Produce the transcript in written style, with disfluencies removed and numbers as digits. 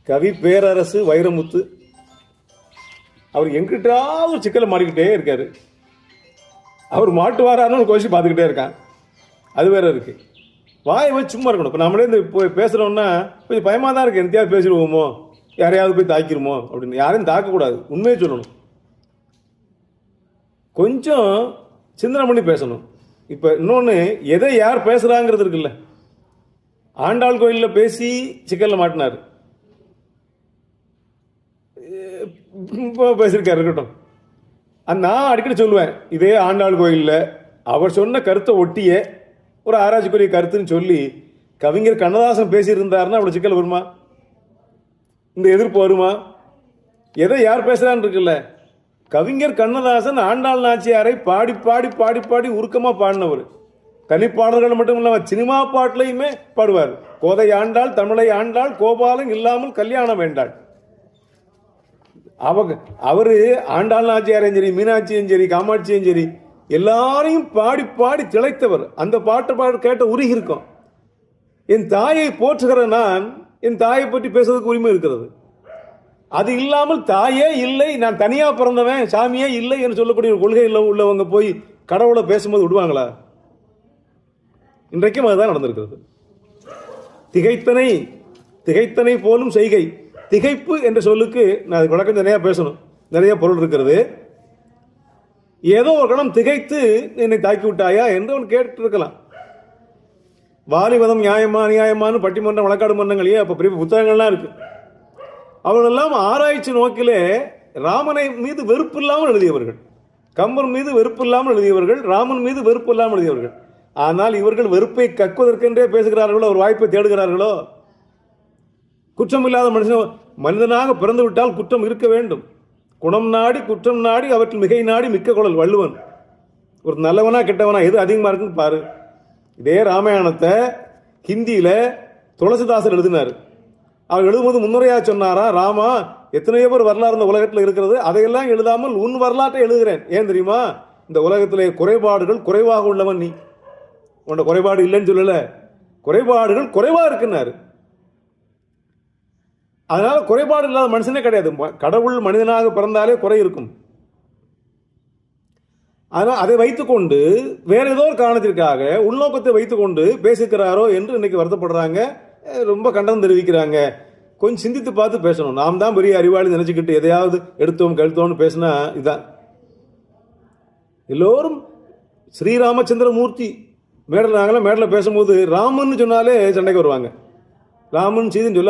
கவி பேரரசு வைரமுத்து அவர் எங்கிட்டாவது ஒரு சிக்கலை மாறிக்கிட்டே இருக்காரு. அவர் மாட்டுவாரான்னு ஒரு கோஷம் பார்த்துக்கிட்டே இருக்கான். அது வேற இருக்கு. வாயை வச்சு சும்மா இருக்கணும். இப்போ நம்மளே இந்த இப்போ பேசுகிறோம்னா கொஞ்சம் பயமாக தான் இருக்குது. எந்தையாவது பேசிடுவோமோ, யாரையாவது போய் தாக்கிடுமோ அப்படின்னு. யாரையும் தாக்கக்கூடாது, உண்மையை சொல்லணும். கொஞ்சம் சிந்தனை பண்ணி பேசணும். இப்போ இன்னொன்று, எதை யார் பேசுகிறாங்கிறது இருக்குல்ல. ஆண்டாள் கோயிலில் பேசி சிக்கலில் மாட்டினார், இப்போ பேசியிருக்காரு இருக்கட்டும். நான் அடிக்கடி சொல்லுவேன், இதே ஆண்டாள் கோயிலில் அவர் சொன்ன கருத்தை ஒட்டிய ஒரு ஆராய்ச்சிக்குரிய கருத்துன்னு சொல்லி கவிஞர் கண்ணதாசன் பேசியிருந்தாருன்னா அவ்வளோ சிக்கல் வருமா? இந்த எதிர்ப்பு வருமா? எதை யார் பேசுகிறான்னு இருக்குல்ல. கவிஞர் கண்ணதாசன் ஆண்டாள் நாச்சியாரை பாடி பாடி பாடி பாடி உருக்கமாக பாடினவர். தனிப்பாடல்கள் மட்டும் இல்லாமல் சினிமா பாட்டிலையுமே பாடுவார். கோதை ஆண்டாள், தமிழை ஆண்டாள், கோபாலன் இல்லாமல் கல்யாணம் வேண்டாள். அவரு ஆண்டாள் நாச்சியாரையும் சரி, மீனாட்சியும் சரி, காமாட்சியும் சரி, எல்லாரையும் பாடி பாடி திளைத்தவர். அந்த பாட்டு கேட்ட உருகி இருக்கும். என் தாயை போற்றுகிற நான் என் தாயை பற்றி பேசுறதுக்கு உரிமை இருக்கிறது. அது இல்லாமல் தாயே இல்லை, நான் தனியா பிறந்தவன், சாமியே இல்லை என்று சொல்லக்கூடிய ஒரு கொள்கை உள்ளவங்க போய் கடவுளை பேசும்போது விடுவாங்களா? இன்றைக்கும் அதுதான் நடந்திருக்கிறது. திகைத்தனை போலும் செய்கை. திகைப்பு என்ற சொல்லுக்கு நான் அது விளக்கம் நிறைய பேசணும், நிறைய பொருள் இருக்கிறது. ஏதோ ஒரு கணம் திகைத்து என்னை தாக்கி விட்டாயா என்று அவன் கேட்டு இருக்கலாம். வாலிபதம் நியாயமா அநியாயமானு பட்டிமன்றம், வழக்காடு மன்றங்களையே அப்போ பெரிய புத்தகங்கள்லாம் இருக்கு. அவர்களெல்லாம் ஆராய்ச்சி நோக்கிலே ராமனை மீது வெறுப்பு இல்லாமல் எழுதியவர்கள், கம்பன் மீது வெறுப்பு இல்லாமல் எழுதியவர்கள், ராமன் மீது வெறுப்பு இல்லாமல் எழுதியவர்கள். ஆனால் இவர்கள் வெறுப்பை கக்குவதற்கென்றே பேசுகிறார்களோ, ஒரு வாய்ப்பை தேடுகிறார்களோ? குற்றம் இல்லாத மனிதனாக பிறந்து விட்டால் குற்றம் இருக்க வேண்டும். குணம் நாடி குற்றம் நாடி அவற்றில் மிகை நாடி மிக்க குழல் வள்ளுவன். ஒரு நல்லவனா கெட்டவனா எது அதிகமாக இருக்குன்னு பாரு. இதே ராமாயணத்தை ஹிந்தியில் துளசிதாசர் எழுதினார். அவர் எழுதும்போது முன்னுரையாக சொன்னாரா, ராமா எத்தனையோ பேர் வரலாறு இந்த உலகத்தில் இருக்கிறது, அதையெல்லாம் எழுதாமல் உன் வரலாற்றை எழுதுகிறேன். ஏன் தெரியுமா? இந்த உலகத்திலே குறைபாடுகள் குறைவாக உள்ளவன் நீ. உன்னோட குறைபாடு இல்லைன்னு சொல்லல, குறைபாடுகள் குறைவா இருக்குன்னாரு. அதனால குறைபாடு இல்லாத மனுஷனே கிடையாது. கடவுள் மனிதனாக பிறந்தாலே குறை இருக்கும். ஆனால் அதை வைத்துக்கொண்டு வேற ஏதோ ஒரு காரணத்திற்காக உள்நோக்கத்தை வைத்துக்கொண்டு பேசிக்கிறாரோ என்று இன்னைக்கு வருத்தப்படுறாங்க, ரொம்ப கண்டனம் தெரிவிக்கிறாங்க. கொஞ்சம் சிந்தித்து பார்த்து பேசணும். நாம் தான் பெரிய அறிவாளி நினைச்சுக்கிட்டு எதையாவது எடுத்தோம் கழுத்தோம்னு பேசினா இதுதான். எல்லோரும் ஸ்ரீராமச்சந்திரமூர்த்தி மேடல் பேசும்போது ராமன் சொன்னாலே சண்டைக்கு வருவாங்க. ராமன் சீதன் சொல்ல